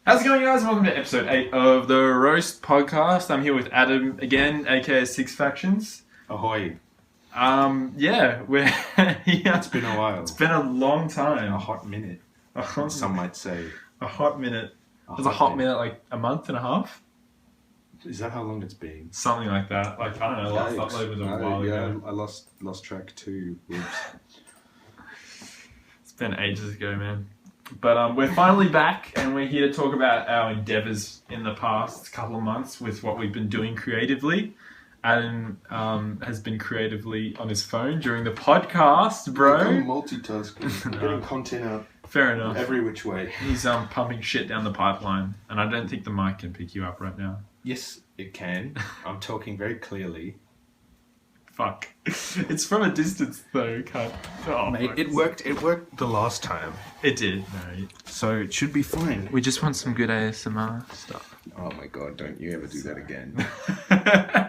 How's it going, guys? Welcome to episode 8 of the Roast Podcast. I'm here with Adam again, aka Six Factions. Ahoy. Yeah, we're here. It's been a while. It's been a long time. A hot minute. Some might say. A hot minute. It was a hot minute, like a month and a half? Is that how long it's been? Something like that. Like, I don't know, last upload was a while ago. I lost track too. Oops. It's been ages ago, man. But we're finally back, and we're here to talk about our endeavours in the past couple of months with what we've been doing creatively. Adam has been creatively on his phone during the podcast, bro. I'm multitasking. No. Getting content out. Fair enough. Every which way. He's pumping shit down the pipeline, and I don't think the mic can pick you up right now. Yes, it can. I'm talking very clearly. Fuck. It's from a distance, though, cunt. Oh, Mate, it worked. It worked the last time. It did. No. So it should be fine. We just want some good ASMR stuff. Oh my god, don't you ever do that again.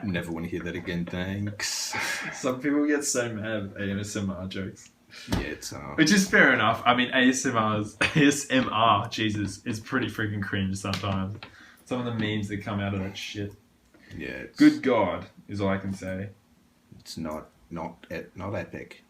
Never want to hear that again, thanks. Some people get so mad at ASMR jokes. Yeah, it's Which is fair enough. I mean, ASMR, Jesus, is pretty freaking cringe sometimes. Some of the memes that come out of that shit. yeah, it's Good God, is all I can say. It's not epic.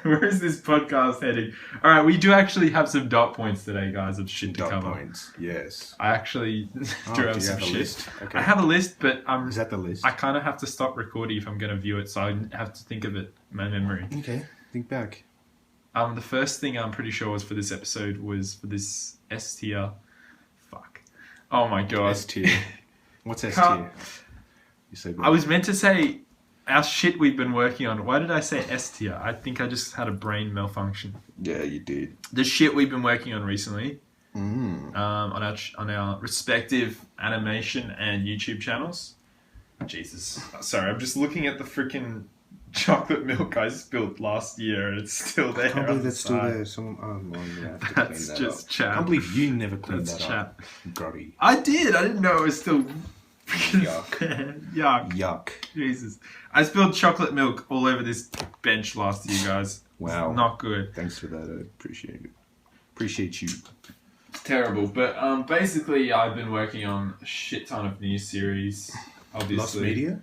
Where is this podcast heading? All right, we do actually have some dot points today, guys, of shit to Dot cover. points, yes. I actually do have you some have a shit. list? Okay. I have a list, but Is that the list? I kind of have to stop recording if I'm going to view it, so I have to think of it in my memory. Okay, think back. The first thing I'm pretty sure was for this episode was for this S tier. Fuck. Oh my god. S tier. What's S tier? You say. I was meant to say our shit we've been working on. Why did I say S tier? I think I just had a brain malfunction. Yeah, you did. The shit we've been working on recently. Mm. On our respective animation and YouTube channels. Jesus. Sorry, I'm just looking at the freaking chocolate milk I spilled last year and it's still there. I can't believe that's still side. there. I'm going to have to That's clean that just up. chat. I can't believe you never cleaned That's that up. Grotty. I did. I didn't know it was still. Yuck. Yuck. Yuck. Jesus. I spilled chocolate milk all over this bench last year, guys. Wow. It's not good. Thanks for that. I appreciate it. Appreciate you. It's terrible. But basically, I've been working on a shit ton of new series. Obviously. Lost Media?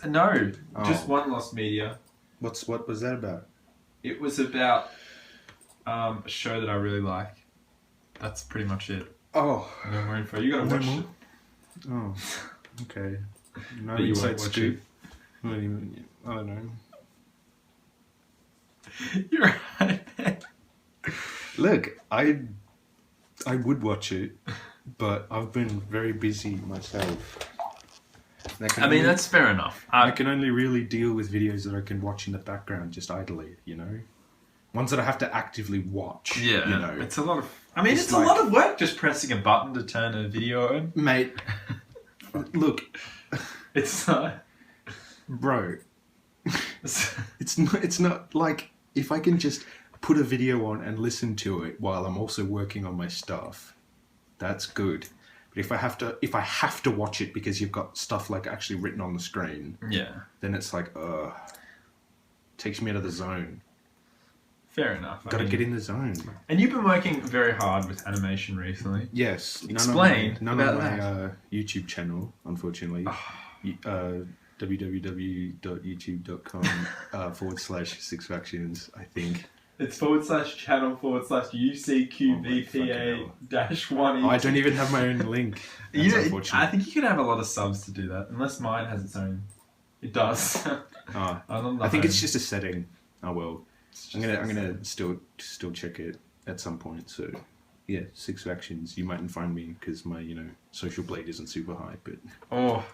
No, Oh. just one Lost Media. What was that about? It was about a show that I really like. That's pretty much it. Oh. No more info. You gotta No watch more? it. Oh. Okay. No But you won't inside watch scoop. I don't know. You're right. Look, I would watch it, but I've been very busy myself. I mean, that's fair enough. I can only really deal with videos that I can watch in the background just idly, you know? Ones that I have to actively watch, yeah, you know? it's a lot of... I mean, it's It's a like- lot of work just pressing a button to turn a video on. Mate, look, It's bro, it's not like, if I can just put a video on and listen to it while I'm also working on my stuff, that's good. But if I have to watch it because you've got stuff like actually written on the screen, yeah, then it's like, takes me out of the zone. fair enough. Gotta get in the zone. And you've been working very hard with animation recently. Yes. Explain None about of my that. YouTube channel, unfortunately. www.youtube.com/6factions, I think. It's /channel/UCQVPA-1. I don't even have my own link. That's unfortunate. I think you could have a lot of subs to do that, unless mine has its own. It does. I think it's just a setting. Oh well. I'm gonna still check it at some point. So yeah, 6 factions. You mightn't find me because my social blade isn't super high, but Oh,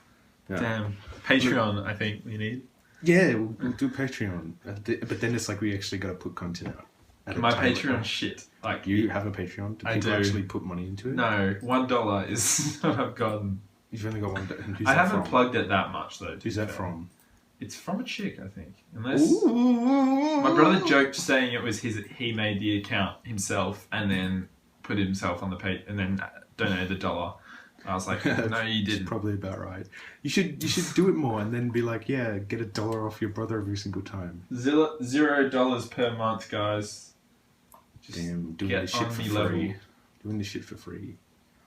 yeah. damn. Patreon, I think we need. Yeah, we'll do Patreon, but then it's like we actually got to put content out. At a My time Patreon like shit. Like you have a Patreon? Do I people do. actually put money into it? No, $1 is what I've gotten. You've only got one. Who's I that haven't from? plugged it that much though. to Who's be that fair. from? It's from a chick, I think. Unless my brother joked saying it was he made the account himself and then put himself on the page and then donated the $1. I was like, no, you It's didn't. probably about right. You should do it more and then be like, yeah, get $1 off your brother every single time. $0 per month, guys. Just Damn, doing get this shit on for me free. level. Doing this shit for free.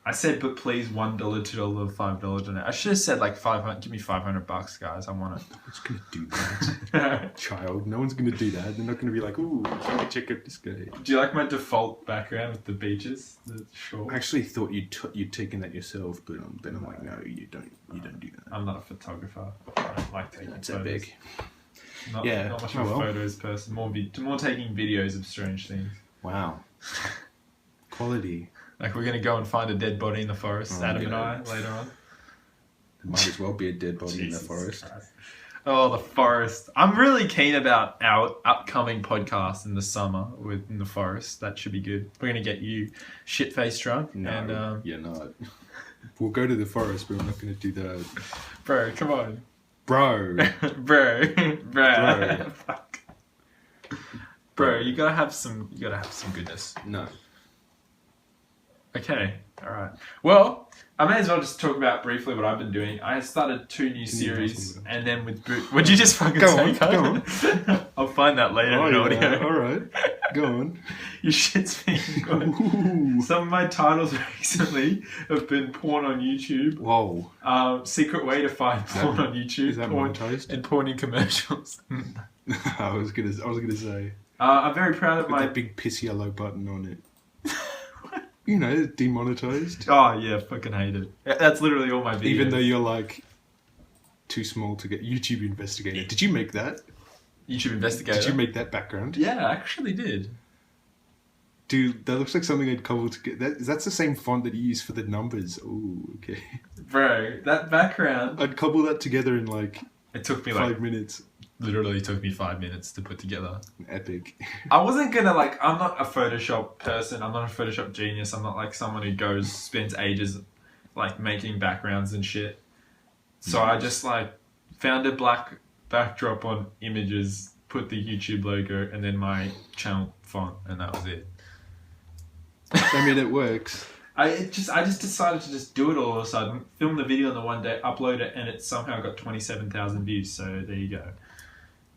I said, but please $1, $2, $5 donate. I should have said like 500. Give me $500, guys. I want it. No one's gonna do that, child. No one's gonna do that. They're not gonna be like, "Ooh, check out this guy." Do you like my default background with the beaches? The shore? I actually thought you'd taken that yourself, but then I'm like, no, you don't do that. I'm not a photographer. I don't like taking That's photos. epic. Not much of a photos person. More taking videos of strange things. Wow. Quality. Like we're gonna go and find a dead body in the forest, Adam and I, later on. There might as well be a dead body in the forest. Christ. Oh, the forest. I'm really keen about our upcoming podcast in the summer in the forest. That should be good. We're going to get you shit-faced drunk. No, and, you're not. We'll go to the forest, but we're not going to do that. Bro, come on. Bro. Bro. Fuck. Bro, you gotta have some goodness. No. Okay, alright. Well, I may as well just talk about briefly what I've been doing. I started 2 new series, and then with Would you just fucking say? Go on. I'll find that later in audio. Alright, go on. Your shit's been good. Some of my titles recently have been porn on YouTube. Whoa. Secret way to find porn on YouTube. Is that monetized? And porn in commercials. I was gonna say. I'm very proud of my that big piss yellow button on it. You know, demonetized. Oh yeah, fucking hate it. That's literally all my videos. Even though you're like too small to get YouTube Investigator. Did you make that? YouTube Investigator. Did you make that background? Yeah, I actually did. Dude, that looks like something I'd cobble together. That's the same font that you use for the numbers. Oh, okay. Bro, that background. I'd cobble that together in like. It took me 5 minutes. Literally took me 5 minutes to put together. Epic. I wasn't gonna I'm not a Photoshop person. I'm not a Photoshop genius. I'm not like someone who spends ages like making backgrounds and shit. So I just like found a black backdrop on images, put the YouTube logo, and then my channel font, and that was it. I mean, it works. I just decided to just do it all of a sudden, film the video on the one day, upload it, and it somehow got 27,000 views. So there you go.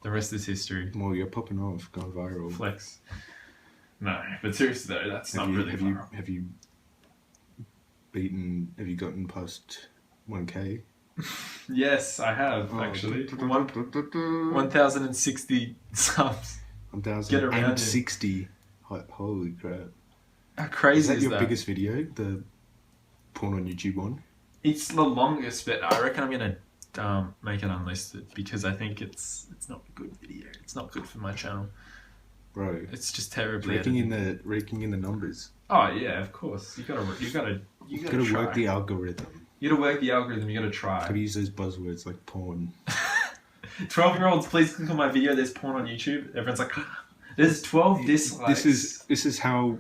The rest is history. Well, you're popping off, gone viral. Flex. No, but seriously though, that's not really viral. Have you gotten past 1K? Yes, I have actually. 1,060 subs. 1,060. Holy crap! How crazy is that? Your biggest video, the porn on YouTube one? It's the longest, but I reckon I'm gonna make it unlisted because I think it's not a good video. It's not good for my channel, bro. It's just terribly raking in the numbers. Oh yeah, of course. You gotta work the algorithm. You gotta work the algorithm. You gotta try. Gotta use those buzzwords like porn. 12-year-olds, please click on my video. There's porn on YouTube. Everyone's like, there's 12 dislikes. This is how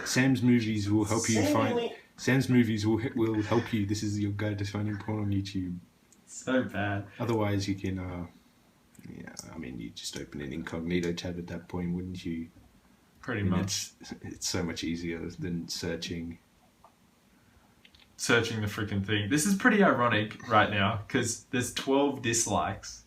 Sam's movies will help you find. Sam's movies will help you. This is your guide to finding porn on YouTube. So bad. Otherwise, you can. You just open an incognito tab at that point, wouldn't you? Pretty much. It's so much easier than searching the freaking thing. This is pretty ironic right now because there's 12 dislikes,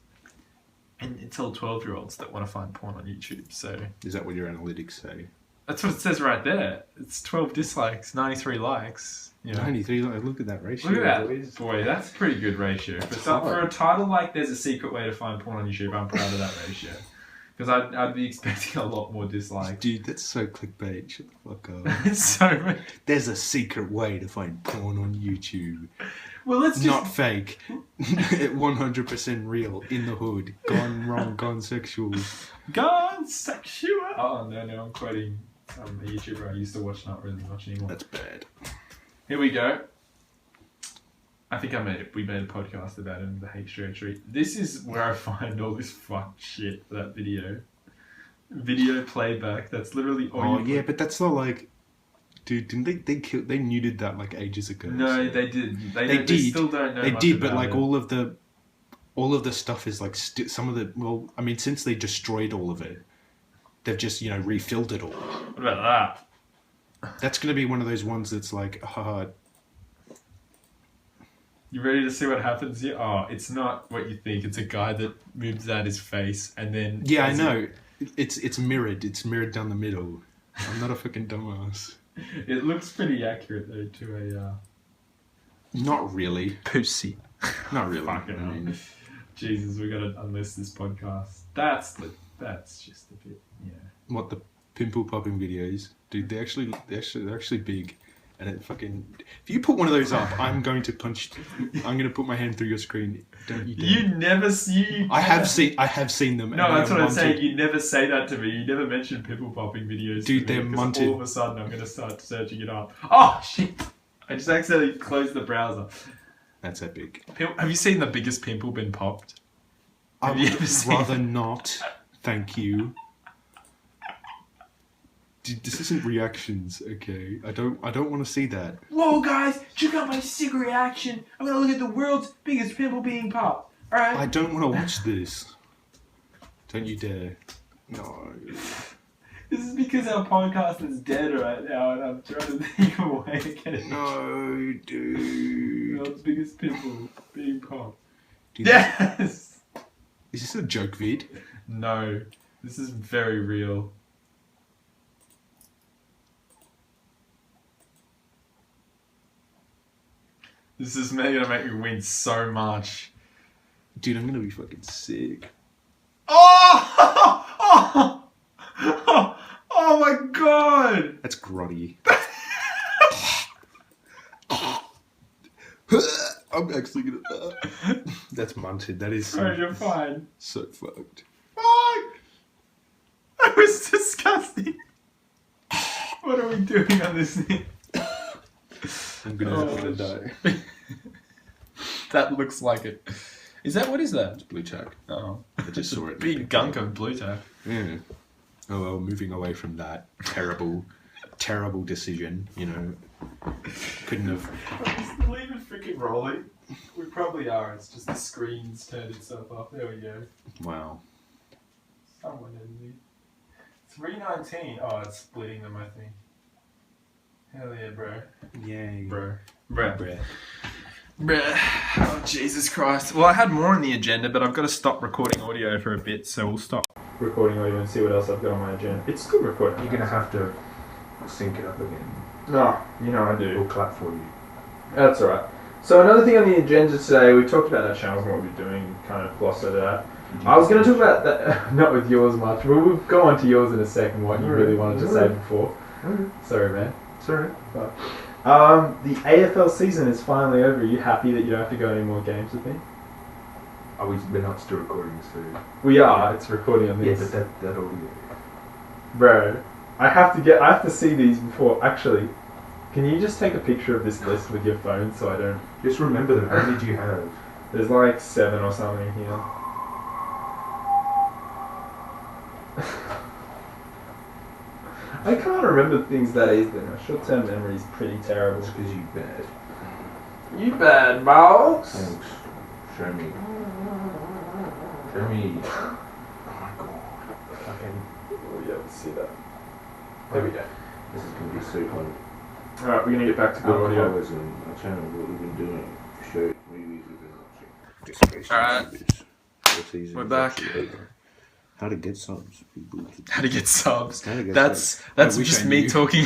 and it's all 12-year-olds that want to find porn on YouTube. So is that what your analytics say? That's what it says right there. It's 12 dislikes, 93 likes. You know? 93. Look at that ratio. Look at that, boy. That's a pretty good ratio. For a title like "There's a Secret Way to Find Porn on YouTube," I'm proud of that ratio. Because I'd be expecting a lot more dislikes. Dude, that's so clickbait. Shut the fuck up. It's so much. There's a secret way to find porn on YouTube. Well, let's not fake. 100% real. In the hood. Gone wrong. Gone sexual. Gone sexual. Oh no, I'm quoting a YouTuber I used to watch, not really much anymore. That's bad. Here we go. I think we made a podcast about it in the H3. This is where I find all this fuck shit for that video. Video playback. That's literally all but that's not like... Dude, didn't they neutered that like ages ago? No, so. They didn't. They still don't know. They much did, about but like it. all of the stuff is like some of the... Well, I mean, since they destroyed all of it, they've just, refilled it all. What about that? That's going to be one of those ones that's like, You ready to see what happens here? Oh, it's not what you think. It's a guy that moves out his face and then... Yeah, I know. It's mirrored. It's mirrored down the middle. I'm not a fucking dumbass. It looks pretty accurate though to a Not really. pussy. Not really. Fucking I mean, hell. Jesus, we gotta unlist this podcast. That's just a bit, yeah. what the pimple popping videos, dude? They're actually big, and it fucking. If you put one of those up, I'm going to punch. I'm going to put my hand through your screen. Don't you dare. You never see. I have seen them. No, and that's they are what I'm saying. munted. You never say that to me. You never mention pimple popping videos. Dude, to me, they're 'cause munted. All of a sudden, I'm gonna start searching it up. Oh shit! I just accidentally closed the browser. That's epic. Have you seen the biggest pimple been popped? I Have you would ever seen rather it? not. Thank you. Dude, this isn't reactions, okay? I don't want to see that. Whoa, guys! Check out my sick reaction. I'm gonna look at the world's biggest pimple being popped. All right. I don't want to watch this. Don't you dare. No. This is because our podcast is dead right now, and I'm trying to think of a way to get it. No, dude. World's biggest pimple being popped. Dude, Yes. Is this a joke vid? No, this is very real. This is gonna make me win so much. Dude, I'm gonna be fucking sick. Oh! Oh! Oh, oh my god! That's grotty. I'm actually gonna. That's munted. That is Alright, you're fine. so fucked. Fuck! That was disgusting. What are we doing on this thing? I'm gonna die. That looks like it. Is that, what is that? It's blue tack. Oh. I just saw it. Big gunk of blue tack. Yeah. Oh well, moving away from that terrible decision, you know. Couldn't have. Just leave it freaking rolling. We probably are. It's just the screen's turned itself off. There we go. Wow. Someone in there. 319. Oh, it's splitting them, I think. Hell yeah, bro. Yay. Bro. Bro. Bruh. Bruh. Oh, Jesus Christ. Well, I had more on the agenda, but I've got to stop recording audio for a bit, so we'll stop recording audio and see what else I've got on my agenda. It's good recording. You're gonna have to sync it up again. No, you know I do. We'll clap for you. That's alright. So another thing on the agenda today, we talked about our channels and what we're doing, kind of glossed over that. I was going to talk about that, not with yours much, but we'll go on to yours in a second, what you really wanted to say before. Sorry, man. Sorry. The AFL season is finally over. Are you happy that you don't have to go any more games with me? We're not still recording, so. We are. It's recording on Yeah, this. but that audio. Bro, I have to see these before. Actually, can you just take a picture of this list with your phone so I don't... Just remember them. How many do you have? There's like 7 or something here. I can't remember things that easily. My short-term memory is pretty terrible. It's because you bad. You bad, Mouse. Thanks. Show me. Show me. Oh my god. Fucking. Oh yeah, let's see that. There we go. This is gonna be so fun. Alright, we're gonna get back to good audio. Alcoholism, our channel, what we've been doing. Show movies we've been watching. Alright. We're back. How to get subs. How to get subs. How to get That's I wish just I me knew. talking.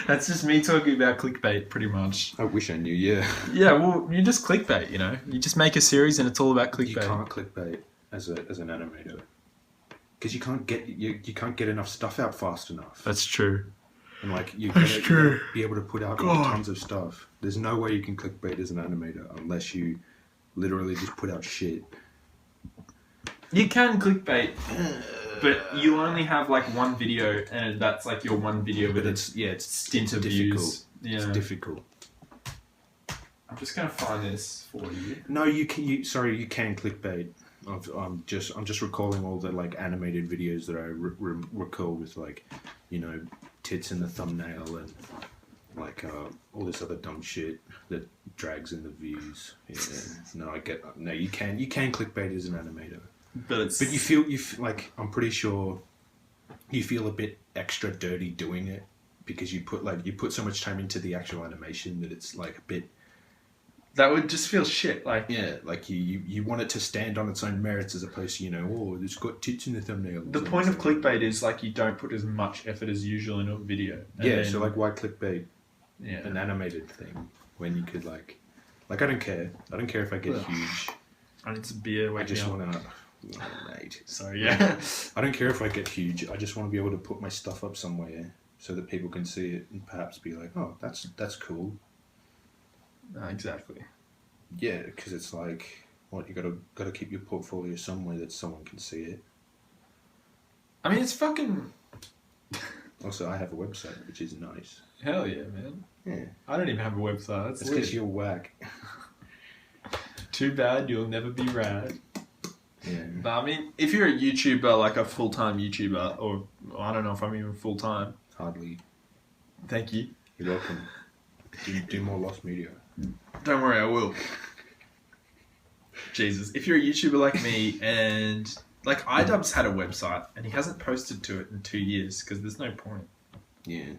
That's just me talking about clickbait, pretty much. I wish I knew, yeah. Yeah, well, you just clickbait, you know. You just make a series and it's all about clickbait. You can't clickbait as an animator. Because you can't get enough stuff out fast enough. That's true. And like you That's true. gotta be able to put out God. tons of stuff. There's no way you can clickbait as an animator unless you literally just put out shit. You can clickbait, but you only have like one video, and that's like your one video with But its it's stint of difficult. views. Yeah. It's difficult. I'm just gonna find this for you. No, you can. You can clickbait. I'm just recalling all the like animated videos that I recall with like, you know, tits in the thumbnail and like all this other dumb shit that drags in the views. Yeah. No, I get. No, you can clickbait as an animator. But you feel like I'm pretty sure you feel a bit extra dirty doing it because you put so much time into the actual animation that it's like a bit That would just feel shit. Like, Yeah, like you want it to stand on its own merits as opposed to, oh, it's got tits in the thumbnail. the point of clickbait is like you don't put as much effort as usual into a video. And Yeah, then- so like why clickbait yeah. an animated thing when you could like I don't care. I don't care if I get Ugh. huge. I need some beer. I Wake just me up. want to... mate. Sorry, yeah. I don't care if I get huge. I just want to be able to put my stuff up somewhere so that people can see it and perhaps be like, oh, that's cool. Exactly. Yeah, because it's like, what, you gotta keep your portfolio somewhere that someone can see it. I mean, it's fucking... Also, I have a website, which is nice. Hell yeah, man. Yeah. I don't even have a website. It's because you're whack. Too bad you'll never be rad. Yeah. But I mean, if you're a YouTuber, like a full-time YouTuber, or I don't know if I'm even full-time. Hardly. Thank you. You're welcome. Do more Lost Media. Don't worry, I will. Jesus. If you're a YouTuber like me and... Like, iDubbbz had a website and he hasn't posted to it in 2 years because there's no point. Yeah.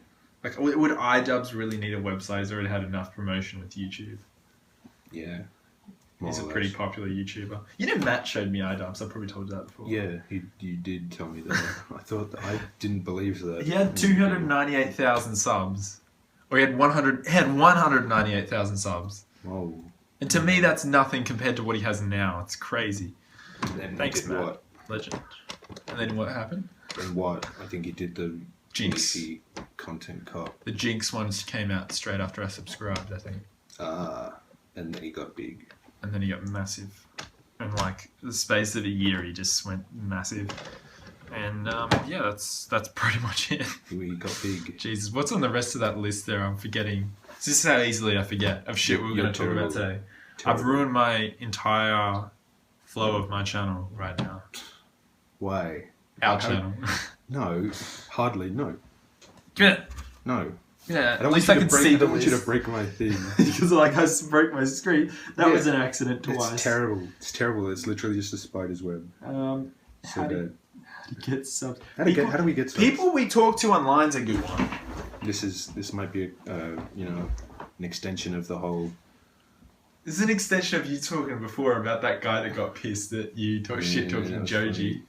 Like, would iDubbbz really need a website? He's already had enough promotion with YouTube. Yeah. He's a pretty popular YouTuber. You know, Matt showed me iDubbbz. I probably told you that before. Yeah, you did tell me that. I didn't believe that. He had 298,000 subs. Or he had 198,000 subs. Whoa. And to me, that's nothing compared to what he has now. It's crazy. And then Thanks, he did Matt. what? Legend. And then what happened? And what? I think he did the Jinx. leafy content cop. The Jinx ones came out straight after I subscribed, I think. And then he got big. And then he got massive. And like the space of a year, he just went massive. And yeah, that's pretty much it. He got big. Jesus, what's on the rest of that list there? I'm forgetting. This is how easily I forget of shit we were going to talk about today. I've ruined my entire flow of my channel right now. Why? Our channel. No, hardly. No. Come here. No. Yeah, I don't at least want I you can to break, see I the don't want you to list. break my thing. Because like I broke my screen. That Yeah. was an accident twice. It's terrible. It's terrible. It's literally just a spider's web. How So do bad. you get subs? How do we get subs? People we talk to online's a good one. This might be an extension of the whole. This is an extension of you talking before about that guy that got pissed that you shit talking that was Joji. funny.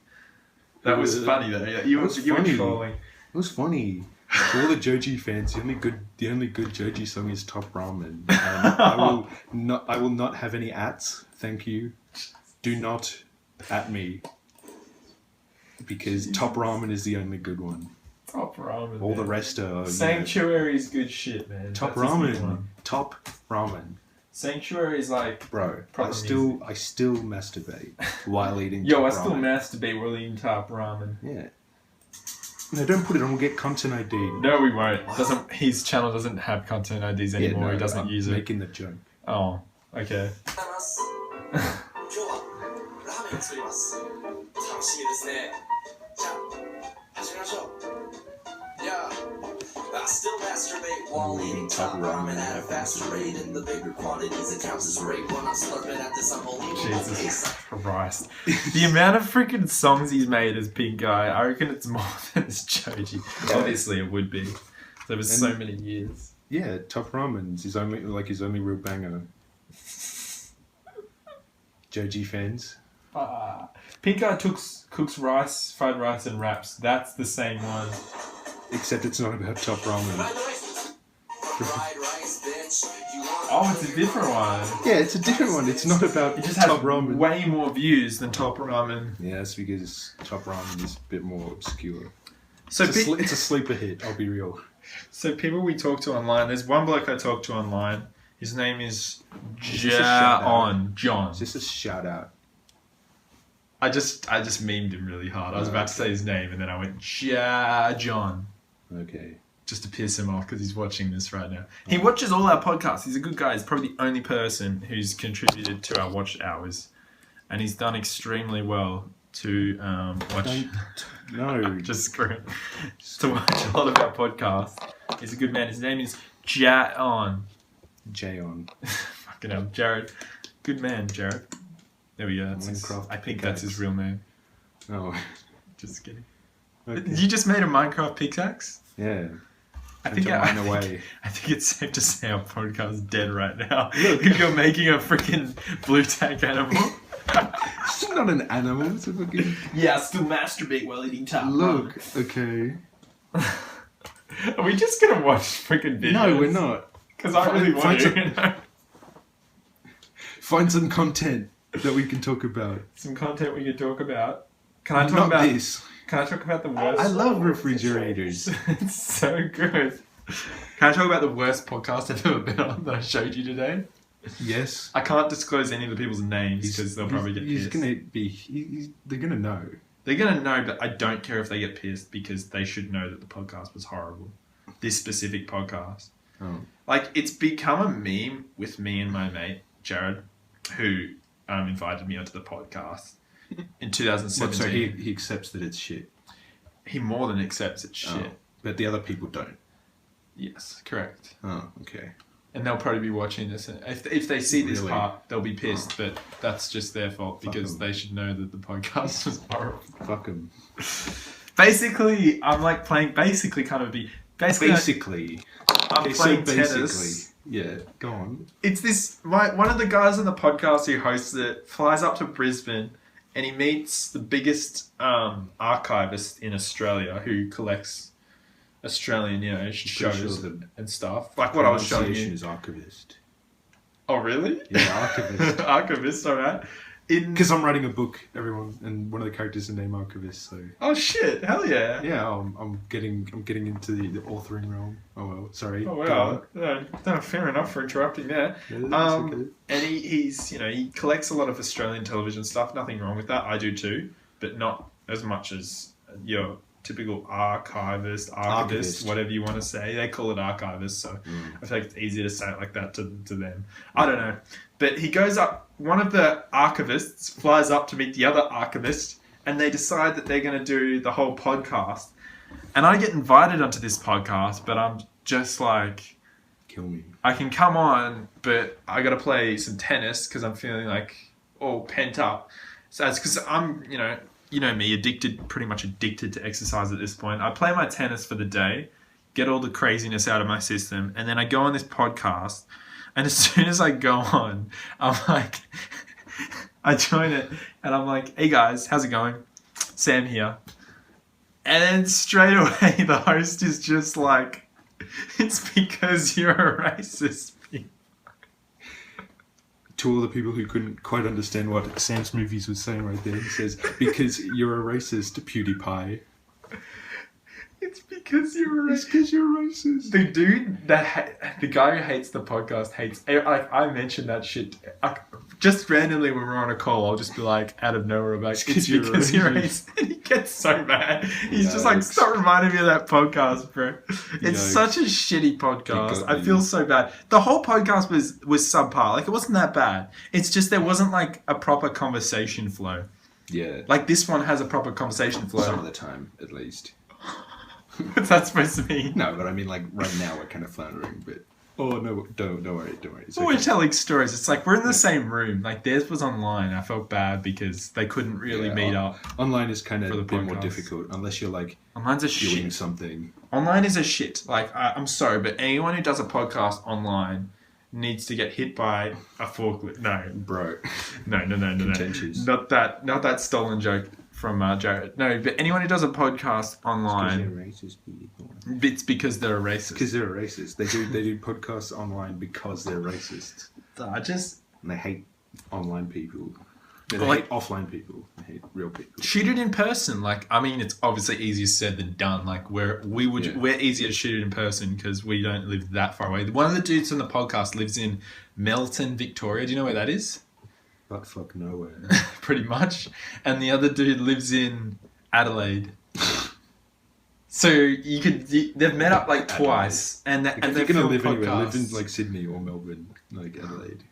That was funny though. You were funny. trolling. It was funny. For all the Joji fans, the only good Joji song is Top Ramen. I will not have any ats. Thank you. Do not at me. Because Top Ramen is the only good one. Top ramen. All the rest are Sanctuary's good shit, man. Top That's his big Ramen. one. Top Ramen. Sanctuary's like Bro, proper I still masturbate while eating Yo, Top I still Ramen. masturbate while eating Top Ramen. Yeah. No, don't put it on. We'll get content ID. No, we won't. His channel doesn't have content IDs anymore. He doesn't I'm use it. making the joke. Oh, okay. 今日はラーメンを作ります楽しみですねじゃあ始めましょう Yeah I still masturbate while eating top ramen at a faster rate in the bigger quantities it counts as rape when I'm slurping at this unbelievable Jesus pace Christ. The amount of freaking songs he's made as Pink Guy, I reckon it's more than his Joji. Obviously it would be. There was so many years. Yeah, Top Ramen's his only real banger. Joji fans. Pink Guy cooks rice, fried rice and raps. That's the same one. Except it's not about Top Ramen. fried rice bitch you want Oh, it's a different one. Yeah, it's a different one. It's not about It just has Top Ramen. way more views than Top Ramen. Yeah, that's because Top Ramen is a bit more obscure. So, It's a sleeper hit, I'll be real. so people we talk to online, there's one bloke I talk to online. His name is this a shout-out? John. Is this a shout out? I just memed him really hard. I was about to say his name and then I went John. Okay. Just to piss him off because he's watching this right now. He watches all our podcasts. He's a good guy. He's probably the only person who's contributed to our watch hours. And he's done extremely well to watch... No. Just screw it. To watch a lot of our podcasts. He's a good man. His name is Jaon. Jayon. Fucking hell. Jared. Good man, Jared. There we go. That's Minecraft I think that's his real name. Oh. Just kidding. Okay. You just made a Minecraft pickaxe? Yeah. I think away. I think it's safe to say our podcast is dead right now. Look. If you're making a freaking blue tack animal. It's not an animal. It's a fucking. Yeah, still masturbate while eating top. Look. Okay. Are we just gonna watch freaking videos? No, we're not. Because I really want to. Find some content that we can talk about. Some content we could talk about. Can I talk Not about this. Can I talk about the worst? I love refrigerators. It's so good. Can I talk about the worst podcast I've ever been on that I showed you today? Yes. I can't disclose any of the people's names because they'll probably get pissed. They're gonna know. They're gonna know, but I don't care if they get pissed because they should know that the podcast was horrible. This specific podcast. Oh. Like, it's become a meme with me and my mate, Jared, who invited me onto the podcast in 2017. So he accepts that it's shit. He more than accepts it's shit. Oh, but the other people don't. Yes, correct. Oh, okay. And they'll probably be watching this. And if they see this Really? part, they'll be pissed. But that's just their fault because Fuck 'em. they should know that the podcast was horrible. Fuck them. Basically, I'm like playing. Basically, I'm playing tennis. Yeah, go on. It's this. One of the guys on the podcast who hosts it flies up to Brisbane, and he meets the biggest archivist in Australia who collects Australian, shows and stuff. Like what I was showing you. Is archivist. Oh, really? Yeah, archivist. Archivist, alright. Because I'm writing a book, everyone, and one of the characters is named Archivist. So Oh shit! Hell yeah! yeah, I'm getting into the authoring realm. Oh well, sorry. Oh Go wow! No, fair enough for interrupting there. on. Yeah, it's okay. And he's he collects a lot of Australian television stuff. Nothing wrong with that. I do too, but not as much as your typical archivist, whatever you want to say. They call it archivist, so I feel like it's easier to say it like that to them. I don't know. But he goes up, one of the archivists flies up to meet the other archivist, and they decide that they're going to do the whole podcast. And I get invited onto this podcast, but I'm just like, Kill me. I can come on, but I got to play some tennis because I'm feeling like all pent up. So it's because I'm, you know me, pretty much addicted to exercise at this point. I play my tennis for the day, get all the craziness out of my system, and then I go on this podcast, and as soon as I go on, I'm like, I join it, and I'm like, hey guys, how's it going? Sam here. And then straight away, the host is just like, it's because you're a racist. To all the people who couldn't quite understand what Sam's movies was saying right there, he says, because you're a racist, PewDiePie. It's because you're a It's because you're a racist. The dude the guy who hates the podcast hates. I mentioned that shit just randomly when we're on a call. I'll just be like, out of nowhere, like, it's because you're racist. And he gets so mad. He's just like, stop reminding me of that podcast, bro. It's such a shitty podcast. I feel so bad. The whole podcast was subpar. Like, it wasn't that bad. It's just there wasn't like a proper conversation flow. Yeah. Like this one has a proper conversation flow. Some of the time, at least. What's that supposed to mean? No, but I mean, like, right now we're kind of floundering, but... Oh, no, don't worry. It's Well, we're telling stories. It's like we're in the same room. Like theirs was online. I felt bad because they couldn't really meet up. Online is kind of for a the bit more podcast. difficult, unless you're, like, Online's a doing shit. something. Online is a shit. Like, I'm sorry, but anyone who does a podcast online needs to get hit by a forklift. No. Bro. No. Contentious. Not that stolen joke from Jared. No, but anyone who does a podcast online, Racist people. it's because they're a racist. Because they're a racist. They do podcasts online because they're racist. I just... And they hate online people. They Well, hate offline people. They hate real people. Shoot it in person. Like, I mean, it's obviously easier said than done. Like, we're easier to shoot it in person because we don't live that far away. One of the dudes on the podcast lives in Melton, Victoria. Do you know where that is? But fuck nowhere. Pretty much. And the other dude lives in Adelaide. So they've met up like twice, and If they're you're gonna live podcasts. anywhere, live in like Sydney or Melbourne, like Adelaide.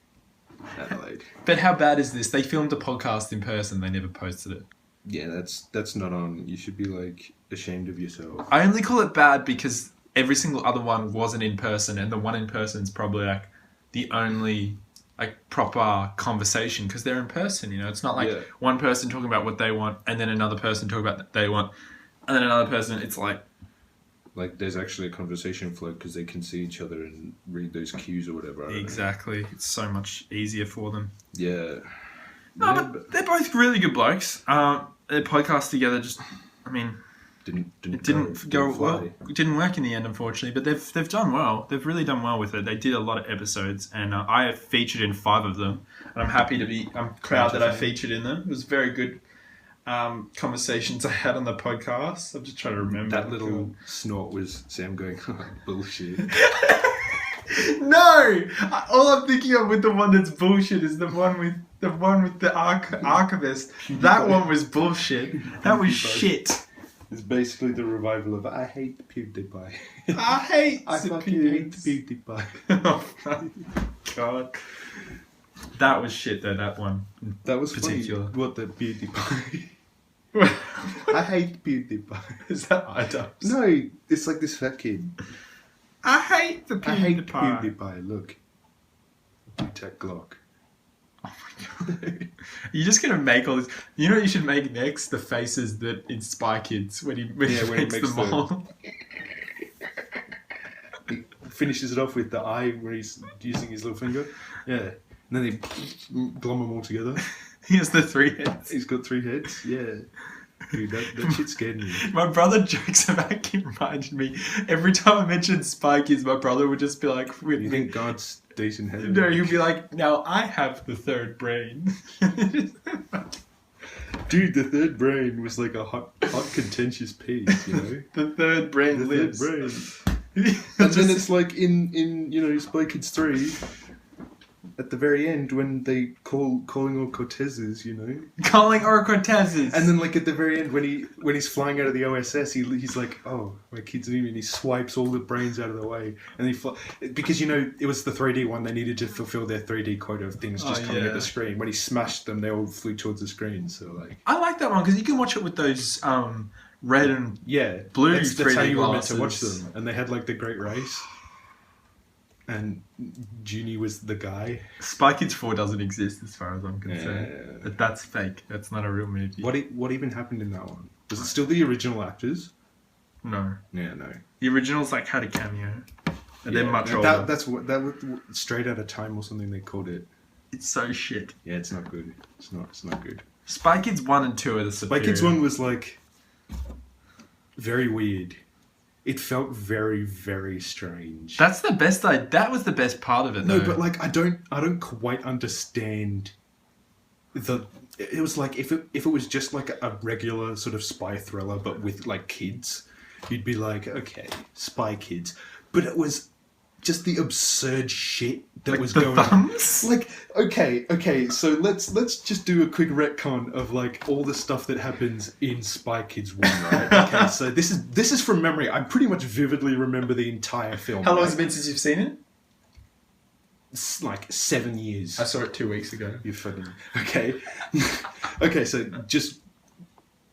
But how bad is this? They filmed a podcast in person. They never posted it. Yeah, that's not on. You should be like ashamed of yourself. I only call it bad because every single other one wasn't in person, and the one in person is probably like the only like proper conversation because they're in person. You know, it's not like one person talking about what they want, and then another person talking about what they want, and then another person. It's like Like, there's actually a conversation flow because they can see each other and read those cues or whatever. I don't know. Exactly. It's so much easier for them. Yeah. No, Yeah, but they're both really good blokes. Their podcast together just, I mean, it didn't go well. It didn't work in the end, unfortunately. But they've done well. They've really done well with it. They did a lot of episodes, and I have featured in 5 of them. And I'm happy to be. I'm proud that I featured in them. It was very good conversations I had on the podcast. I'm just trying to remember. That little snort was Sam going, bullshit. No, all I'm thinking of with the one that's bullshit is the one with the archivist. That one was bullshit. That was shit. It's basically the revival of I hate PewDiePie. I fucking hate PewDiePie. Oh my god. That was shit though, that one. That was particular. Funny. What, the PewDiePie? I hate PewDiePie. Is that iDubbbz? No, it's like this fat kid. I hate the PewDiePie. I hate PewDiePie. Look. Tech Glock. Oh my god. You're just gonna make all this. You know what you should make next? The faces that in Spy Kids when he makes them all. He finishes it off with the eye where he's using his little finger. Yeah. And then they glom them all together. He has the 3 heads. He's got 3 heads. Yeah. Dude, that shit scared me. My brother jokes about it, reminded me. Every time I mention Spy Kids, my brother would just be like... You think God's decent head? No, he'd be like, now I have the 3rd brain. Dude, the 3rd brain was like a hot contentious piece, you know? The 3rd brain lives. The 3rd brain. And then it's like in Spy Kids 3... At the very end, when they calling all Cortezes, you know, calling all Cortezes, and then like at the very end, when he's flying out of the OSS, he's like, "Oh, my kid's in," and he swipes all the brains out of the way, and because it was the 3D one, they needed to fulfill their 3D quota of things just coming at the screen. When he smashed them, they all flew towards the screen. So like, I like that one because you can watch it with those red and blue. That's how you were meant to watch them, and they had like the Great Race. And Junie was the guy. Spy Kids 4 doesn't exist as far as I'm concerned. Yeah. That's fake. That's not a real movie. What even happened in that one? Was it still the original actors? No. Yeah, no. The originals like had a cameo. And they're much older. That was Straight Out of Time or something they called it. It's so shit. Yeah, it's not good. It's not good. Spy Kids 1 and 2 are the superior. Spy Kids 1 was like very weird. It felt very, very strange. That's the best. That was the best part of it. No, but like I don't quite understand the. It was like if it was just like a regular sort of spy thriller, but with like kids, you'd be like, okay, Spy Kids. But it was just the absurd shit that was going thumbs? on. Like, okay, so let's just do a quick retcon of like all the stuff that happens in Spy Kids 1, right? Okay, so this is from memory. I pretty much vividly remember the entire film. How long has it been since you've seen it? It's like 7 years. I saw it 2 weeks ago. You fucking... Okay. Okay, so just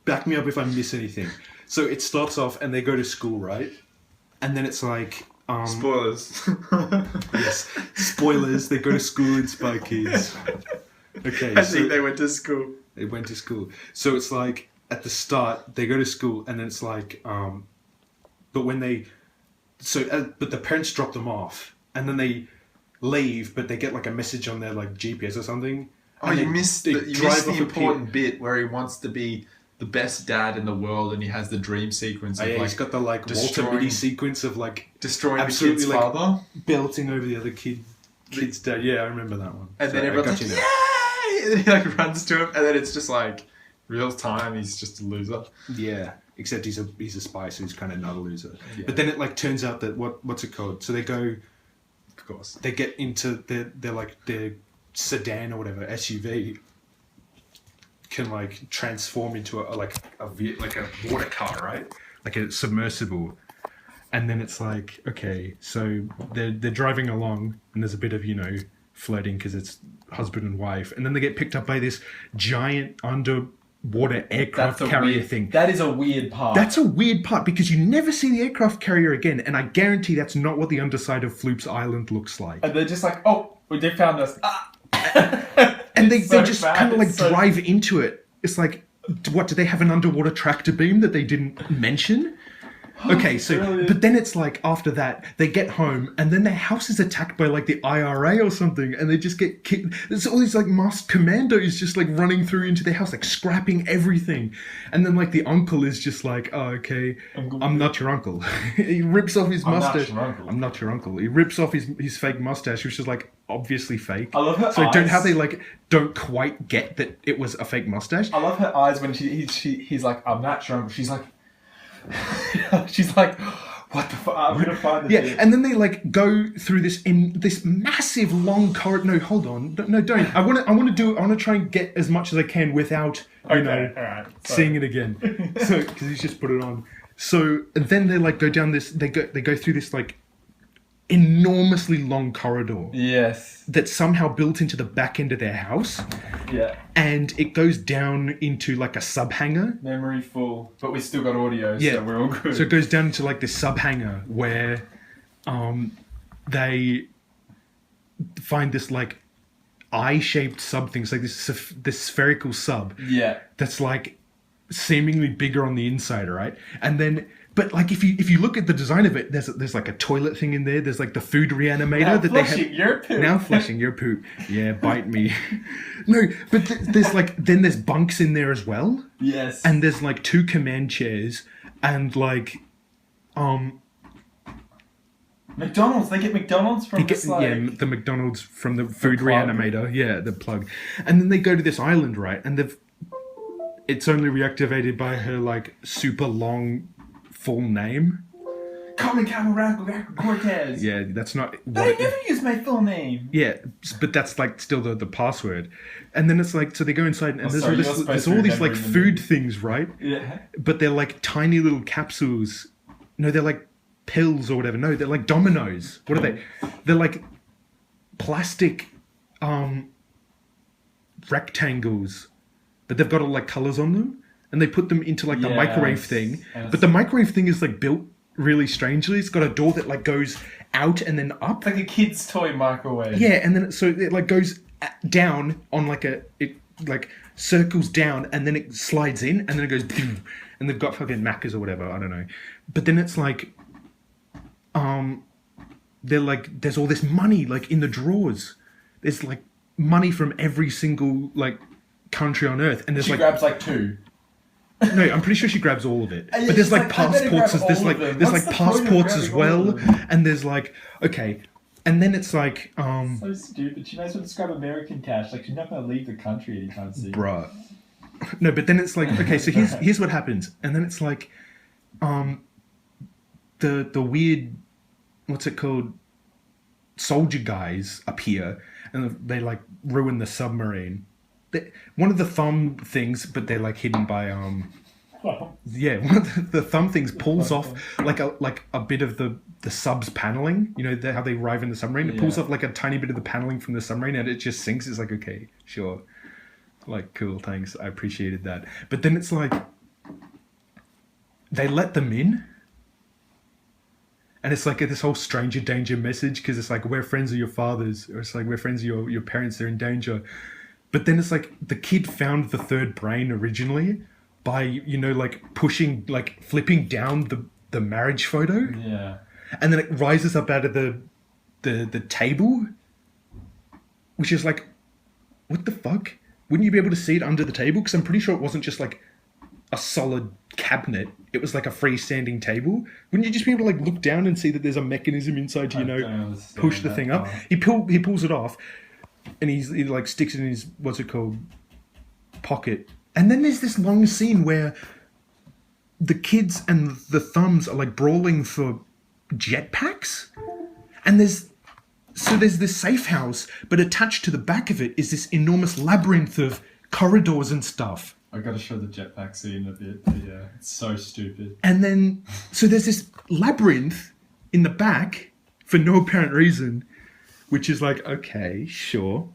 back me up if I miss anything. So it starts off and they go to school, right? And then it's like... Spoilers. Yes. Spoilers. They go to school in Spy Kids. Okay. I think they went to school. They went to school. So it's like, at the start, they go to school and then it's like... but when they... but the parents drop them off. And then they leave, but they get like a message on their like GPS or something. Oh, you missed the important bit where he wants to be the best dad in the world, and he has the dream sequence. Of, he's got the like Walter Mitty sequence of like destroying the kid's father, belting over the other kid's dad. Yeah, I remember that one. And then everyone's like, "Yay!" And then he like runs to him, and then it's just like real time. He's just a loser. Yeah, except he's a spy, so he's kind of not a loser. Yeah. But then it like turns out that what's it called? So they go. Of course, they get into their sedan or whatever SUV can like transform into a water car, right? Like a submersible. And then it's like, okay, so they're driving along and there's a bit of, flirting because it's husband and wife. And then they get picked up by this giant underwater aircraft carrier thing. That is a weird part. That's a weird part because you never see the aircraft carrier again. And I guarantee that's not what the underside of Floop's Island looks like. And they're just like, oh, they found us. And they just kind of like drive into it. It's like, what, do they have an underwater tractor beam that they didn't mention? Okay, so Brilliant. but then it's like after that they get home and then their house is attacked by like the IRA or something, and they just get kicked. There's all these like masked commandos just like running through into their house, like scrapping everything. And then like the uncle is just like, oh, okay, I'm not your uncle. He rips off his mustache. I'm not your uncle. He rips off his fake mustache, which is like obviously fake. I love her So eyes. how they like don't quite get that it was a fake mustache. I love her eyes when he's like, I'm not your uncle. She's like, she's like, what the fuck? I'm gonna find the thing. And then they like go through this massive long corridor. No, hold on, no, don't. I want to try and get as much as I can without Okay, all right. seeing it again. So because he's just put it on. So and then they like go down this. They go through this like enormously long corridor Yes. that's somehow built into the back end of their house, Yeah. and it goes down into like a sub hangar. Memory full, but we still got audio, Yeah. so we're all good. So it goes down into like this sub hangar where they find this like eye-shaped something. It's like this spherical sub yeah. that's like seemingly bigger on the inside, right? And then, but like if you look at the design of it, there's like a toilet thing in there. There's like the food reanimator Now that they flushing have. your poop. Now flushing your poop. Yeah, bite me. No, but there's like then there's bunks in there as well, Yes. and there's like 2 command chairs and like McDonald's. They get McDonald's from this like. yeah, the McDonald's from the food plug. reanimator. Yeah, the plug. And then they go to this island, right? And it's only reactivated by her like super long full name. Carmen Camargo Cortez. Yeah, that's not what They it, never use my full name. yeah, but that's like still the password. And then it's like so they go inside and there's sorry, all you're this supposed there's to all these remember like the food movie. things, right? Yeah. But they're like tiny little capsules. No, they're like pills or whatever. No, they're like dominoes. What are they? They're like plastic rectangles, but they've got all like colors on them, and they put them into like the Yes. microwave thing. And But the microwave thing is like built really strangely. It's got a door that like goes out and then up. It's like a kid's toy microwave. Yeah, and then so it like goes down on like it like circles down and then it slides in and then it goes boom, and they've got fucking Maccas or whatever, I don't know. But then it's like they're like there's all this money like in the drawers. There's like money from every single like country on earth, and there's She like grabs like 2. no, I'm pretty sure she grabs all of it. Yeah, But there's she's like like, I better passports. grab There's all like of them. there's What's like the point of passports as grabbing all well, of them? and there's like okay, and then it's like So stupid. She knows how to describe American cash. Like she's not going to leave the country anytime soon. bruh. No, but then it's like okay, so here's what happens, and then it's like the weird what's it called soldier guys appear and they like ruin the submarine. One of the thumb things, but they're like hidden by yeah, one of the thumb things pulls off like a bit of the sub's paneling. You know how they arrive in the submarine. It pulls Yeah. off like a tiny bit of the paneling from the submarine, and it just sinks. It's like okay, sure, like cool, thanks, I appreciated that. But then it's like they let them in, and it's like this whole stranger danger message because it's like we're friends of your fathers, or it's like we're friends of your parents. They're in danger. But then it's like the kid found the third brain originally by, you know, like pushing, like flipping down the marriage photo. Yeah. And then it rises up out of the table, which is like, what the fuck? Wouldn't you be able to see it under the table? Because I'm pretty sure it wasn't just like a solid cabinet. It was like a freestanding table. Wouldn't you just be able to like look down and see that there's a mechanism inside to, you know, push the thing up? He pulls it off. And he like sticks it in his pocket, and then there's this long scene where the kids and the thumbs are like brawling for jetpacks, and there's this safe house, but attached to the back of it is this enormous labyrinth of corridors and stuff. I got to show the jetpack scene a bit. But yeah, it's so stupid. And then so there's this labyrinth in the back for no apparent reason. Which is like, okay, sure.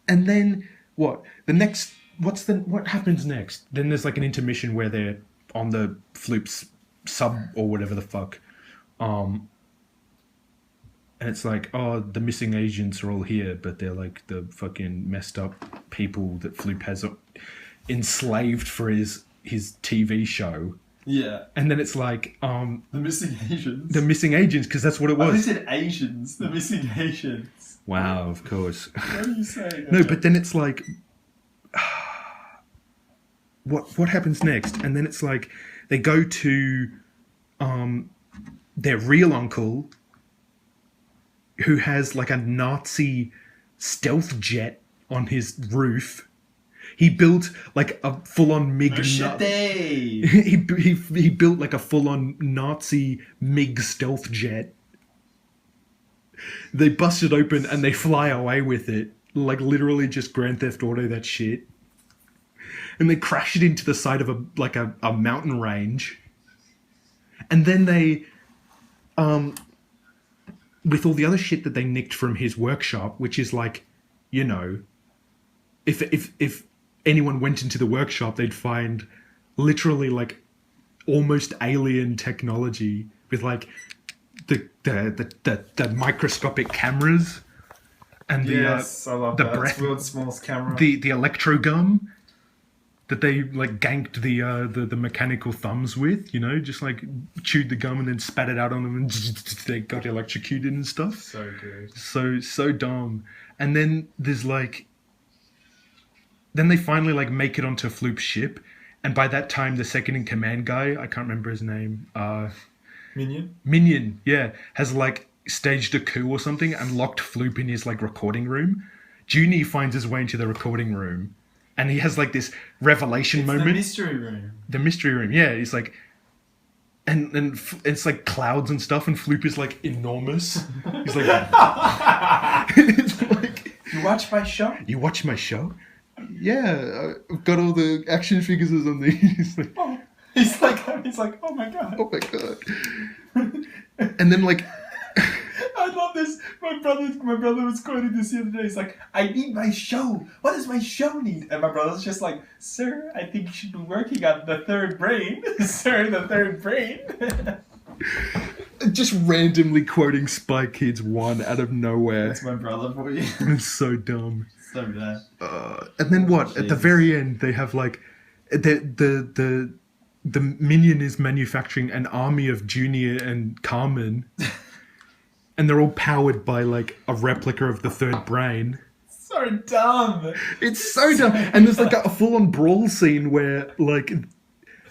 And then what happens next? Then there's like an intermission where they're on the Floop's sub or whatever the fuck. And it's like, oh, the missing agents are all here, but they're like the fucking messed up people that Floop has enslaved for his TV show. Yeah. And then it's like, The missing Asians. the missing agents, because that's what it Oh, they was. said Asians. The missing Asians. Wow, of course. What are you saying? No, but then it's like, what happens next? And then it's like, they go to their real uncle, who has like a Nazi stealth jet on his roof. He built like a full-on MiG. He built like a full-on Nazi MiG stealth jet. They bust it open and they fly away with it, like literally just Grand Theft Auto that shit. And they crash it into the side of a mountain range. And then they, with all the other shit that they nicked from his workshop, which is like, you know, if anyone went into the workshop, they'd find literally like almost alien technology with like the microscopic cameras and the I love the that. breath- It's world's smallest camera. the electro gum that they like ganked the mechanical thumbs with, you know, just like chewed the gum and then spat it out on them and they got electrocuted and stuff. So good. So dumb. And then there's like, then they finally like make it onto Floop's ship, and by that time the second in command guy, I can't remember his name, Minion, yeah, has like staged a coup or something and locked Floop in his like recording room. Junie finds his way into the recording room, and he has like this revelation moment. The mystery room. The mystery room, yeah. He's like, and it's like clouds and stuff, and Floop is like enormous. He's like, it's like, You watch my show? you watch my show? Yeah, I've got all the action figures on these. Like, Oh. He's like, oh my god. oh my god. And then like, I love this. My brother was quoting this the other day. He's like, I need my show. What does my show need? And my brother's just like, sir, I think you should be working on the third brain. Sir, the third brain. just randomly quoting Spy Kids 1 out of nowhere. That's my brother for you. It's so dumb. So bad. And then what? At the Jesus. very end, they have like the Minion is manufacturing an army of Junior and Carmen, and they're all powered by like a replica of the third brain. So dumb. It's so dumb. And there's like a full-on brawl scene where like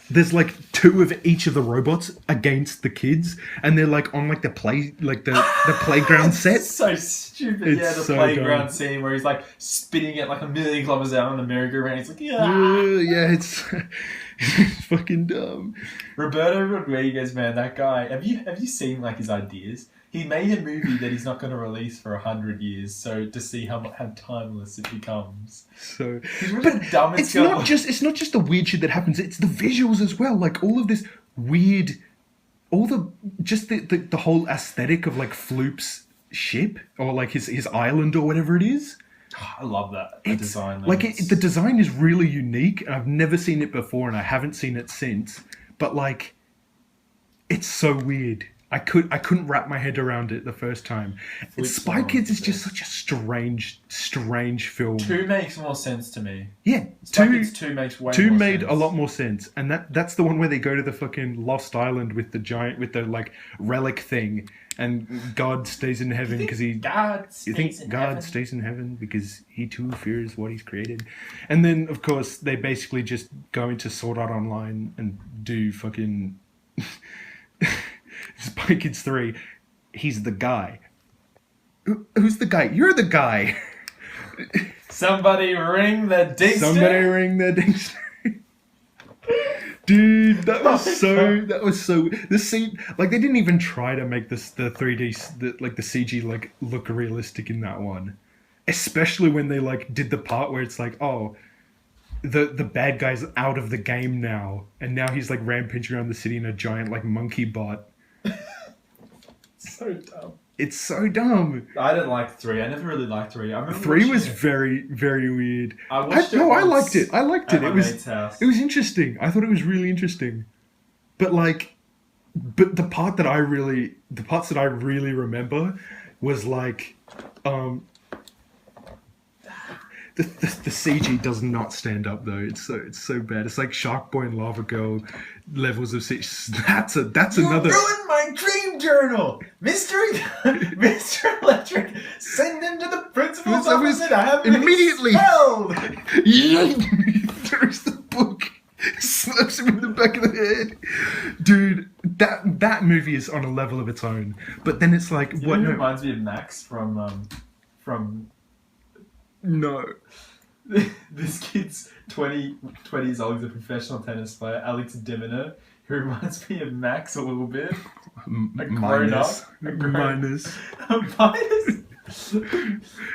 there's like two of each of the robots against the kids, and they're like on like the playground set. So stupid. It's Yeah, the so playground dumb. scene where he's like spinning it like a million kilometers out on the merry-go-round. He's like, yeah. Yeah, it's fucking dumb. Roberto Rodriguez, man, that guy. Have you seen like his ideas? He made a movie that he's not going to release for 100 years, so to see how timeless it becomes. So, He's really but dumb. it's not just the weird shit that happens. It's the visuals as well. Like all of this weird, all the whole aesthetic of like Floop's ship or like his island or whatever it is. I love that. The design. Like the design is really unique, and I've never seen it before, and I haven't seen it since. But like, it's so weird. I couldn't wrap my head around it the first time. And Spy Kids is just such a strange film. 2 makes more sense to me. Yeah, Spy Kids 2 makes way Two more made sense. a lot more sense, and that's the one where they go to the fucking Lost Island with the like relic thing, and God stays in heaven because he. God You think stays in God heaven? stays in heaven because he too fears what he's created, and then of course they basically just go into Sword Art Online and do fucking Spy Kids 3. He's the guy. Who's the guy? You're the guy. Somebody ring the dingster. Somebody ring the dingster. Dude, that was so. The scene, like they didn't even try to make the 3D, the CG like look realistic in that one. Especially when they like did the part where it's like, oh, the bad guy's out of the game now, and now he's like rampaging around the city in a giant like monkey bot. So dumb. It's so dumb. I didn't like 3. I never really liked 3. I remember 3 watching was it. very, very weird. I watched it I once liked it. I liked at it. my It was mate's house. it was interesting. I thought it was really interesting. But the parts that I really remember was like The CG does not stand up though. It's so bad. It's like Shark Boy and Lava Girl levels of CG. That's another. You ruined my dream journal, Mr. Electric. Send him to the principal's office. I have him immediately expelled. Throws the book, slaps him in the back of the head. Dude, that movie is on a level of its own. But then it's like, What reminds me of Max from No. This kid's 20 years old. He's a professional tennis player, Alex Diminer, who reminds me of Max a little bit. Minus.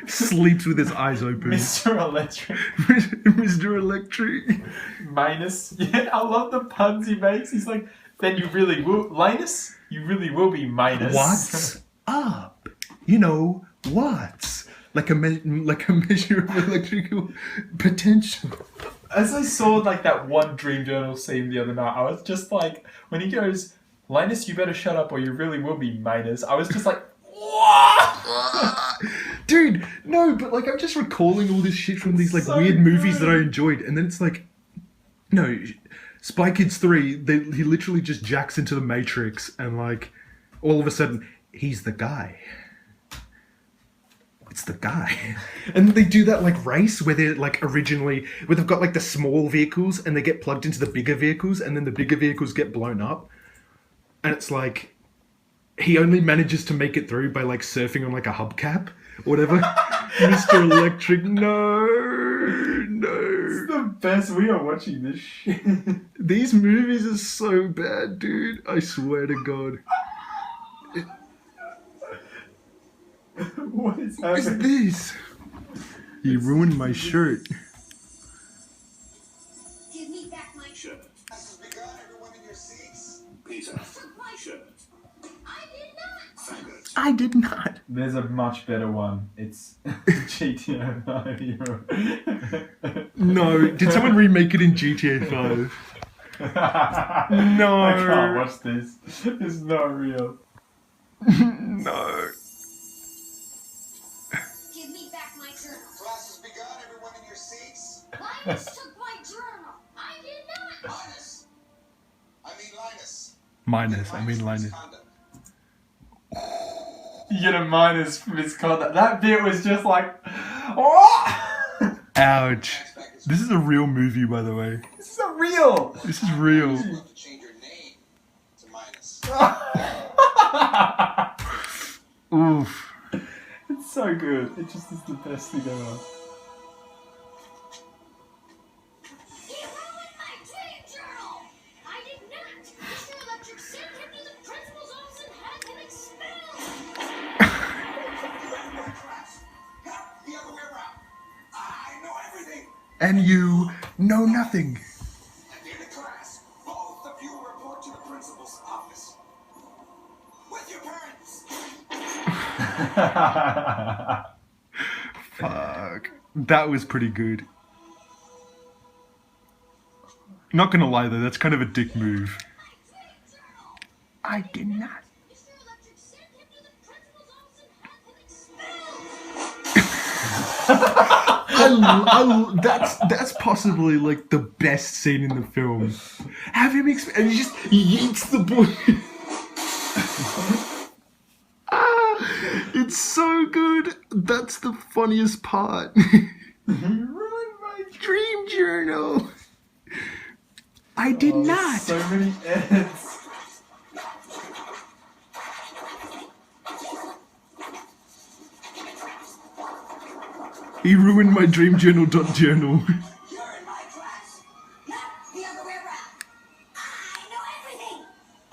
Sleeps with his eyes open. Mr. Electric. Mr. Electric. Minus. Yeah, I love the puns he makes. He's like, then you really will, Linus, you really will be minus. What's up? You know, what's? Like a measure of electrical potential. As I saw like that one dream journal scene the other night, I was just like, when he goes, Linus, you better shut up or you really will be minus. I was just like, what? Dude, no, but like I'm just recalling all this shit from these like So weird movies good. that I enjoyed, and then it's like, no, Spy Kids 3, he literally just jacks into the Matrix, and like, all of a sudden, he's the guy. It's the guy. And they do that like race where they're like originally, where they've got like the small vehicles and they get plugged into the bigger vehicles and then the bigger vehicles get blown up. And it's like, he only manages to make it through by like surfing on like a hubcap or whatever. Mr. Electric, no. It's the best. We are watching this shit. These movies are so bad, dude. I swear to God. What is What is happening? this? You ruined my shirt. Give me back my shirt. Classes begun, everyone in your seats. Peter, my shirt. I did not. Faggot. I did not. There's a much better one. It's GTA 5. No, did someone remake it in GTA 5? No. I can't watch this. It's not real. No. Give me back my journal. Classes begun, everyone in your seats. Linus took my journal. I did not. Linus. I mean Linus. Minus, I mean Linus. Misconduct. You get a minus for misconduct. That bit was just like, oh! Ouch. This is a real movie, by the way. This is a real. This is real. You have to change your name to Minus. Oof. It's so good. It just is the best thing ever. He ruined my dream journal. I did not. Mr. Electric sent him to the principal's office and had him expelled. Not the other way around. I know everything. And you know nothing. At the end of class, both of you report to the principal's office. With your parents. Fuck. That was pretty good. Not gonna lie though, that's kind of a dick move. I did not. Mr. Electric sent him to the principal's office and had him expelled. That's possibly like the best scene in the film. Have him and he just yeets the book. It's so good. That's the funniest part. You ruined my Dream journal. I did not. So many edits. He ruined my dream journal. You're in my class. Not the other way around. I know everything.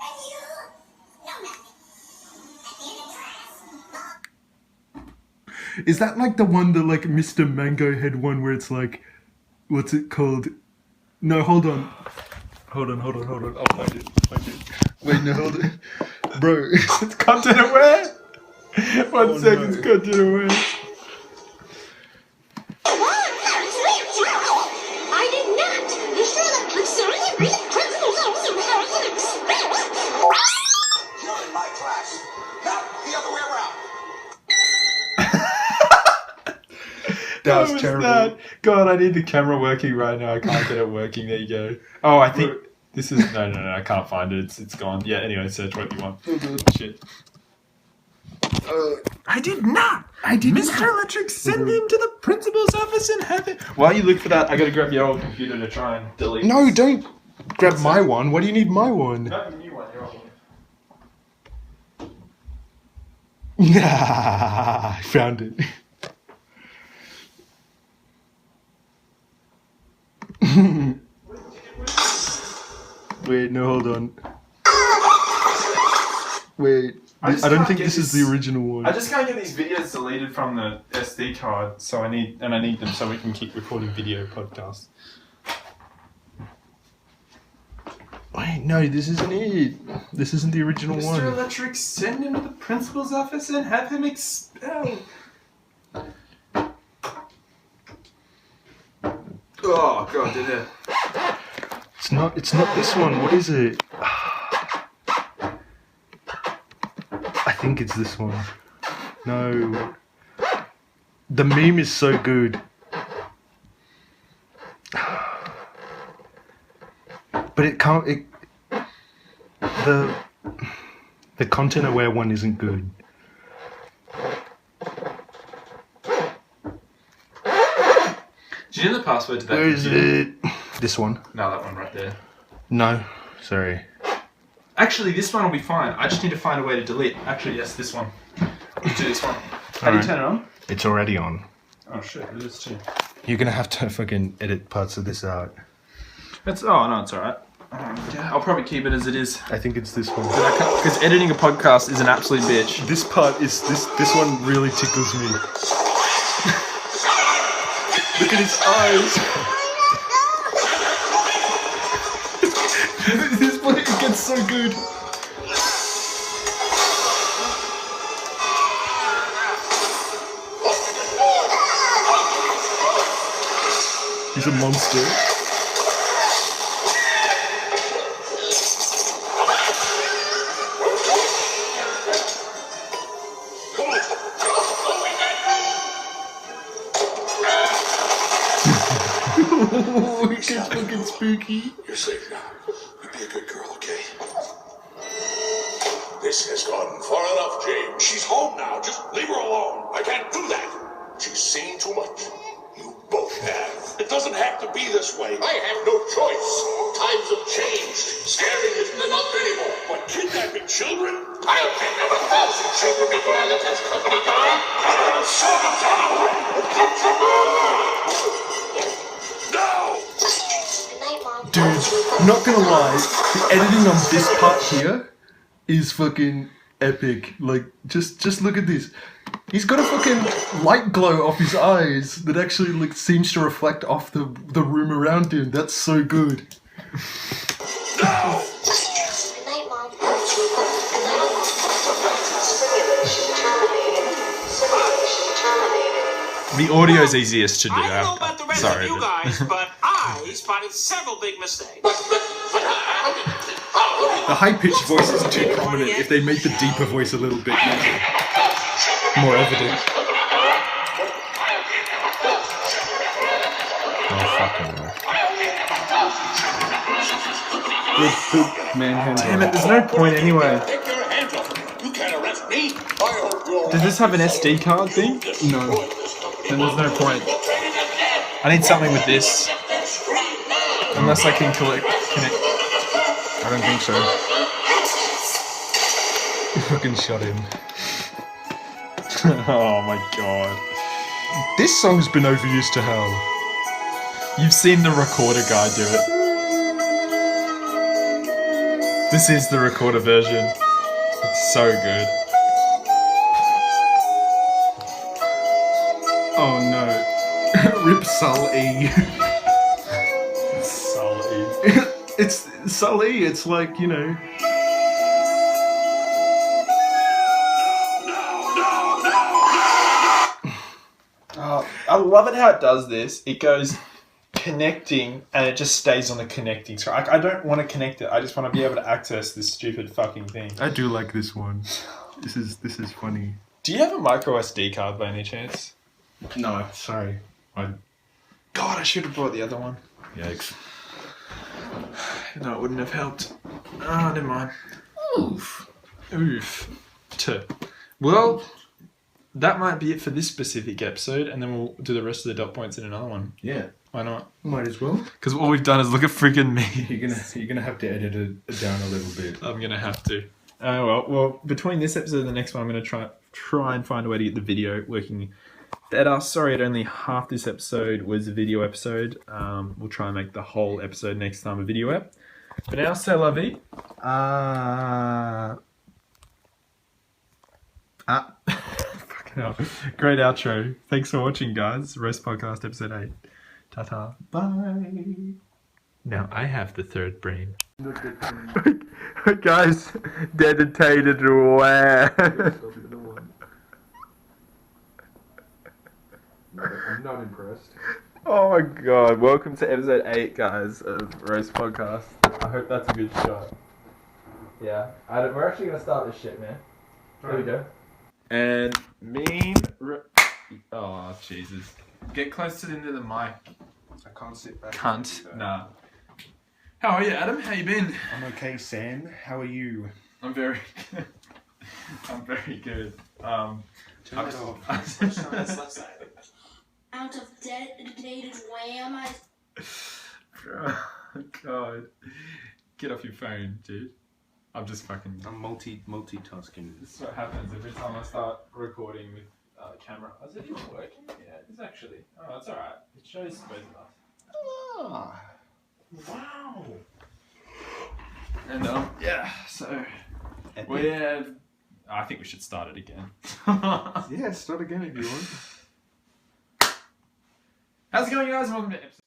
And you know nothing. At the end of class. Is that like the one, the like Mr. Mango Head one where it's like, what's it called? No, hold on. Hold on. I'll find it. Wait, no, hold it. Bro, It's content aware. 1 second, it's no. content aware. I did not. Mr. Electric sent him to the principal's office and had him expelled. You're in my class. Not the other way around. That was What terrible. that? God, I need the camera working right now. I can't get it working. There you go. Oh, I think this is no. I can't find it. It's gone. Yeah. Anyway, search what you want. Shit. I did not. Mr. Electric, send him to the principal's office and have it. While you look for that, I gotta grab your old computer to try and delete. No, this. don't grab my one. Why do you need my one? No, you want your old one. Yeah, I found it. Wait, no, hold on. Wait, I just don't can't think get this is this- the original one. I just can't get these videos deleted from the SD card, so I need them so we can keep recording video podcasts. Wait, no, this isn't it. This isn't the original Mr. one. Electric, send him to the principal's office and have him expelled. Oh god, did it? It's not this one. What is it? I think it's this one. No. The meme is so good. But it can't the content aware one isn't good. Do you know the password to that? Where is computer? it? This one. No, that one right there. No. Sorry. Actually, this one will be fine. I just need to find a way to delete. Actually, yes, this one. Let's do this one. How do you Alright. turn it on? It's already on. Oh shit, it is too. You're gonna have to fucking edit parts of this out. It's no, it's alright. I'll probably keep it as it is. I think it's this one. Because editing a podcast is an absolute bitch. This part is this one really tickles me. Look at his eyes. This part it gets so good. He's a monster. Oh, it gets fucking spooky. You're safe now. You be a good girl, okay? This has gone far enough, James. She's home now. Just leave her alone. I can't do that. She's seen too much. You both have. It doesn't have to be this way. I have no choice. Times have changed. Scaring isn't enough anymore. But kidnapping children? I'll kidnap 1,000 children before I let this company die. I'll show them No! Good night, Mom. Dude, I'm not gonna lie, the editing on this part here is fucking epic. Like, just look at this. He's got a fucking light glow off his eyes that actually like seems to reflect off the room around him. That's so good. No! Good night, Mom. The audio's easiest to do. I don't know about the rest Sorry, of you but- guys, but I spotted several big mistakes. The high pitched voice is too prominent. If they make the deeper voice a little bit more evident. Oh fucking hell. Good poop manhandle. Damn it, there's no point anyway. Take your hands off me. You can't arrest me. I hope you're Does this have an SD card thing? No. Then there's no point. I need something with this. Unless I can connect. I don't think so. Fucking shot him. Oh my god. This song's been overused to hell. You've seen the recorder guy do it. This is the recorder version. It's so good. Oh no. Rip Sully. Sully. It's Sully, it's like, you know. Oh, I love it how it does this. It goes connecting and it just stays on the connecting screen. I don't want to connect it. I just want to be able to access this stupid fucking thing. I do like this one. This is funny. Do you have a micro SD card by any chance? No, sorry. God, I should have brought the other one. Yikes. No, it wouldn't have helped. Oh, never mind. Oof. Well, that might be it for this specific episode, and then we'll do the rest of the dot points in another one. Yeah. Why not? Might as well. Because all we've done is look at freaking me. You're gonna have to edit it down a little bit. I'm gonna have to. Well, between this episode and the next one, I'm gonna try and find a way to get the video working better. Sorry, only half this episode was a video episode. We'll try and make the whole episode next time a video ep. But now, c'est la vie. Fucking hell. Great outro. Thanks for watching, guys. Roast Podcast episode 8. Ta-ta. Bye. Now I have the third brain. Guys, dedicated where? I'm not impressed. Oh my god, welcome to episode 8, guys, of Roast Podcast. I hope that's a good shot. Yeah, we're actually going to start this shit, man. There we go. And oh, Jesus. Get close to the end of the mic. I can't sit back. Cunt. Nah. How are you, Adam? How you been? I'm okay, Sam. How are you? I'm very good. I'm very good. Turn it off. First on this left side. Out of dedicated wham, I Oh, God. Get off your phone, dude. I'm just fucking... I'm multitasking. This is what happens every time I start recording with camera. Is it even working? Yeah, it's actually... Oh, it's alright. It shows both of us. Ah. Wow. And, yeah, so... Epic. I think we should start it again. Yeah, start again if you want. How's it going, guys? Welcome to episode...